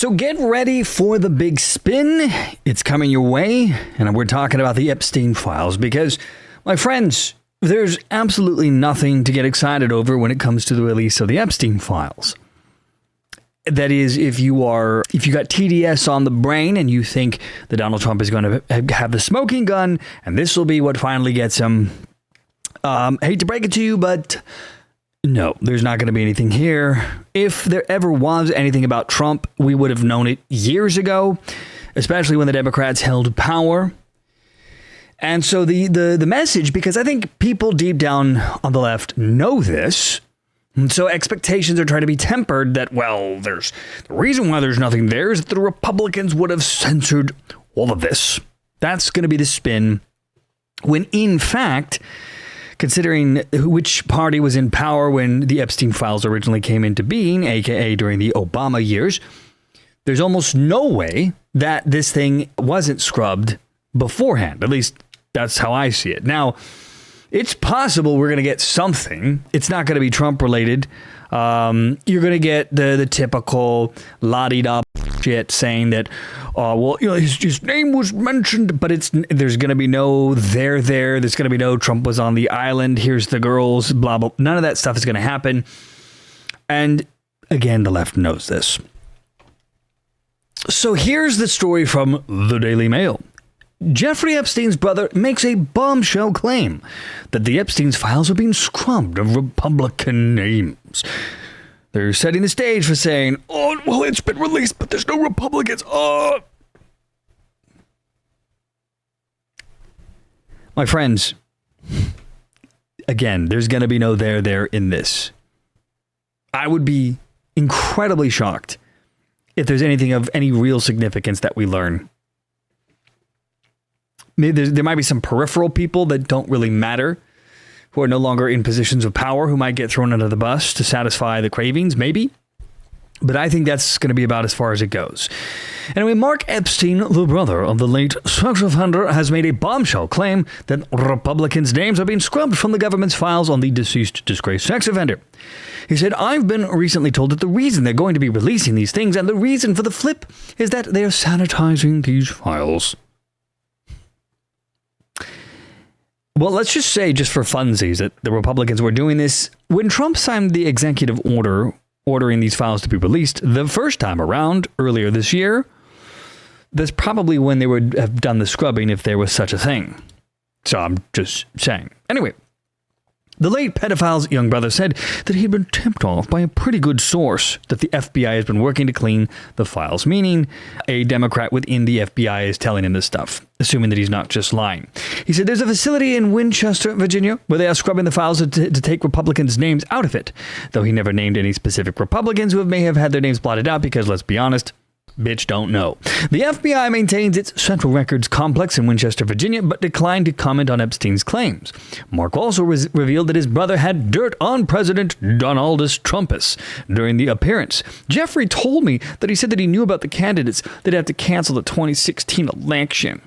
So get ready for the big spin. It's coming your way. And we're talking about the Epstein files because, my friends, there's absolutely nothing to get excited over when it comes to the release of the Epstein files. That is, if you got TDS on the brain and you think that Donald Trump is going to have the smoking gun and this will be what finally gets him. Hate to break it to you, but no, there's not going to be anything here. If there ever was anything about Trump, we would have known it years ago, especially when the Democrats held power. And so the message, because I think people deep down on the left know this, and so expectations are trying to be tempered that, well, there's the reason why there's nothing there is that the Republicans would have censored all of this. That's going to be the spin. When in fact, considering which party was in power when the Epstein files originally came into being, aka during the Obama years, there's almost no way that this thing wasn't scrubbed beforehand. At least that's how I see it. Now, it's possible we're going to get something. It's not going to be Trump related. You're going to get the typical la-di-da shit saying that, his name was mentioned, but there's going to be no there. There's going to be no Trump was on the island. Here's the girls, blah, blah. None of that stuff is going to happen. And again, the left knows this. So here's the story from the Daily Mail. Jeffrey Epstein's brother makes a bombshell claim that the Epstein's files are being scrubbed of Republican names. They're setting the stage for saying, oh, well, it's been released, but there's no Republicans. Oh. My friends, again, there's going to be no there in this. I would be incredibly shocked if there's anything of any real significance that we learn. There might be some peripheral people that don't really matter, who are no longer in positions of power, who might get thrown under the bus to satisfy the cravings, maybe. But I think that's going to be about as far as it goes. Anyway, Mark Epstein, the brother of the late sex offender, has made a bombshell claim that Republicans' names are being scrubbed from the government's files on the deceased disgraced sex offender. He said, I've been recently told that the reason they're going to be releasing these things and the reason for the flip is that they are sanitizing these files. Well, let's just say, just for funsies, that the Republicans were doing this. When Trump signed the executive order ordering these files to be released the first time around, earlier this year, that's probably when they would have done the scrubbing if there was such a thing. So I'm just saying. Anyway, the late pedophile's young brother said that he'd been tipped off by a pretty good source that the FBI has been working to clean the files, meaning a Democrat within the FBI is telling him this stuff, assuming that he's not just lying. He said there's a facility in Winchester, Virginia, where they are scrubbing the files to take Republicans' names out of it, though he never named any specific Republicans who may have had their names blotted out because, let's be honest, bitch don't know. The FBI maintains its Central Records complex in Winchester, Virginia, but declined to comment on Epstein's claims. Mark also revealed that his brother had dirt on President Donaldus Trumpus during the appearance. Jeffrey told me that he said that he knew about the candidates that had to cancel the 2016 election.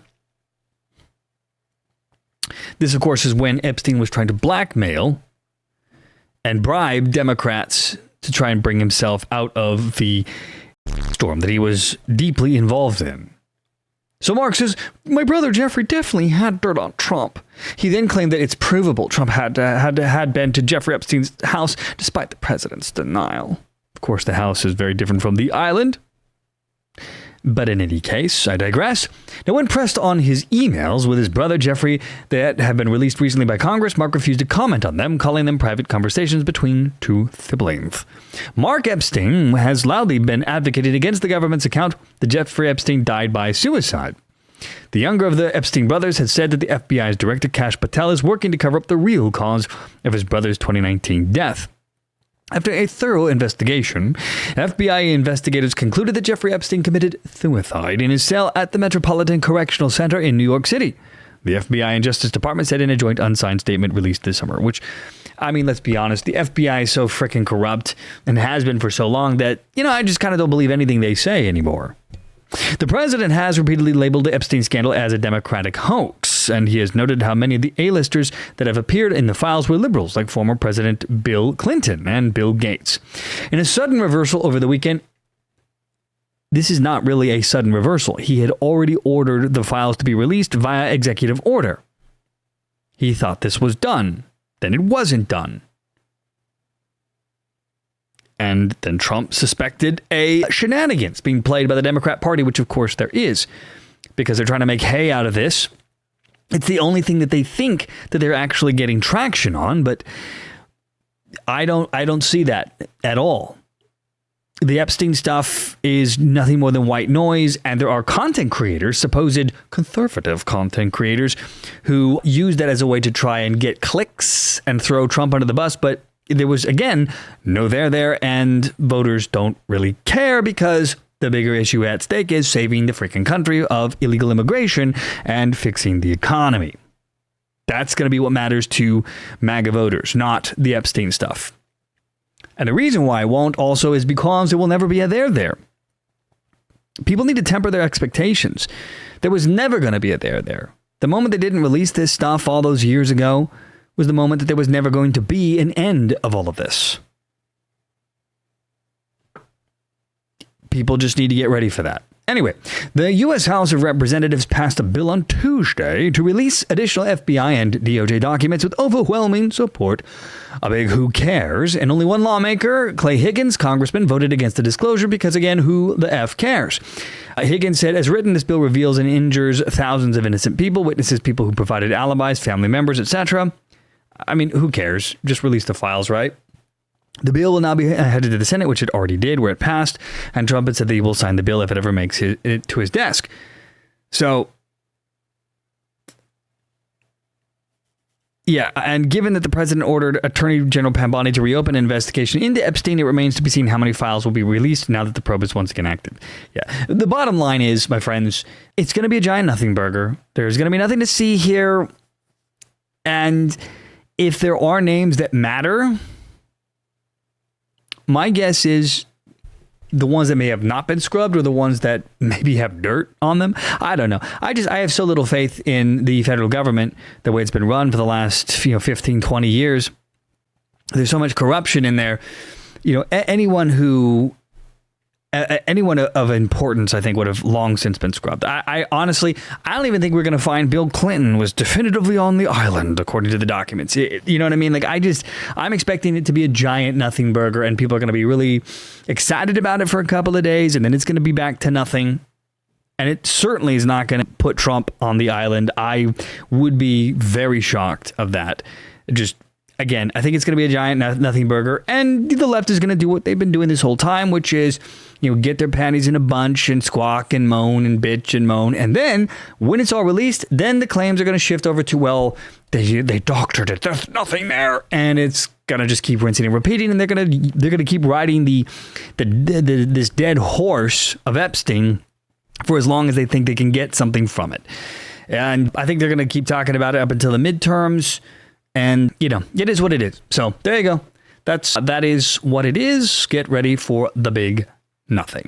This, of course, is when Epstein was trying to blackmail and bribe Democrats to try and bring himself out of the storm that he was deeply involved in. So Mark says, my brother Jeffrey definitely had dirt on Trump. He then claimed that it's provable Trump had been to Jeffrey Epstein's house despite the president's denial. Of course, the house is very different from the island. But in any case, I digress. Now, when pressed on his emails with his brother Jeffrey that have been released recently by Congress, Mark refused to comment on them, calling them private conversations between two siblings. Mark Epstein has loudly been advocating against the government's account that Jeffrey Epstein died by suicide. The younger of the Epstein brothers had said that the FBI's director Kash Patel is working to cover up the real cause of his brother's 2019 death. After a thorough investigation, FBI investigators concluded that Jeffrey Epstein committed suicide in his cell at the Metropolitan Correctional Center in New York City. The FBI and Justice Department said in a joint unsigned statement released this summer, which, I mean, let's be honest, the FBI is so freaking corrupt and has been for so long that, I just kind of don't believe anything they say anymore. The president has repeatedly labeled the Epstein scandal as a Democratic hoax, and he has noted how many of the A-listers that have appeared in the files were liberals, like former President Bill Clinton and Bill Gates. In a sudden reversal over the weekend, this is not really a sudden reversal. He had already ordered the files to be released via executive order. He thought this was done. Then it wasn't done. And then Trump suspected a shenanigans being played by the Democrat Party, which of course there is, because they're trying to make hay out of this. It's the only thing that they think that they're actually getting traction on, but I don't see that at all. The Epstein stuff is nothing more than white noise, and there are content creators, supposed conservative content creators, who use that as a way to try and get clicks and throw Trump under the bus. But there was, again, no there, and voters don't really care because the bigger issue at stake is saving the freaking country of illegal immigration and fixing the economy. That's going to be what matters to MAGA voters, not the Epstein stuff. And the reason why it won't also is because it will never be a there. People need to temper their expectations. There was never going to be a there. The moment they didn't release this stuff all those years ago was the moment that there was never going to be an end of all of this. People just need to get ready for that. Anyway, the U.S. House of Representatives passed a bill on Tuesday to release additional FBI and DOJ documents with overwhelming support. A big who cares, and only one lawmaker, Clay Higgins, congressman, voted against the disclosure because, again, who the F cares? Higgins said, as written, this bill reveals and injures thousands of innocent people, witnesses, people who provided alibis, family members, etc. I mean, who cares? Just release the files, right? The bill will now be headed to the Senate, which it already did, where it passed, and Trump had said that he will sign the bill if it ever makes it to his desk. So, yeah, and given that the president ordered Attorney General Pambani to reopen an investigation into Epstein, it remains to be seen how many files will be released now that the probe is once again active. Yeah, the bottom line is, my friends, it's going to be a giant nothing burger. There's going to be nothing to see here, and if there are names that matter, my guess is the ones that may have not been scrubbed or the ones that maybe have dirt on them. I don't know. I have so little faith in the federal government, the way it's been run for the last 15, 20 years. There's so much corruption in there. Anyone of importance, I think, would have long since been scrubbed. I honestly, I don't even think we're going to find Bill Clinton was definitively on the island, according to the documents. You know what I mean? Like, I'm expecting it to be a giant nothing burger, and people are going to be really excited about it for a couple of days, and then it's going to be back to nothing. And it certainly is not going to put Trump on the island. I would be very shocked of that. Again, I think it's going to be a giant nothing burger, and the left is going to do what they've been doing this whole time, which is, get their panties in a bunch and squawk and moan and bitch and moan. And then when it's all released, then the claims are going to shift over to, well, they doctored it. There's nothing there. And it's going to just keep rinsing and repeating. And they're going to keep riding this dead horse of Epstein for as long as they think they can get something from it. And I think they're going to keep talking about it up until the midterms. And, it is what it is. So there you go. That is what it is. Get ready for the big nothing.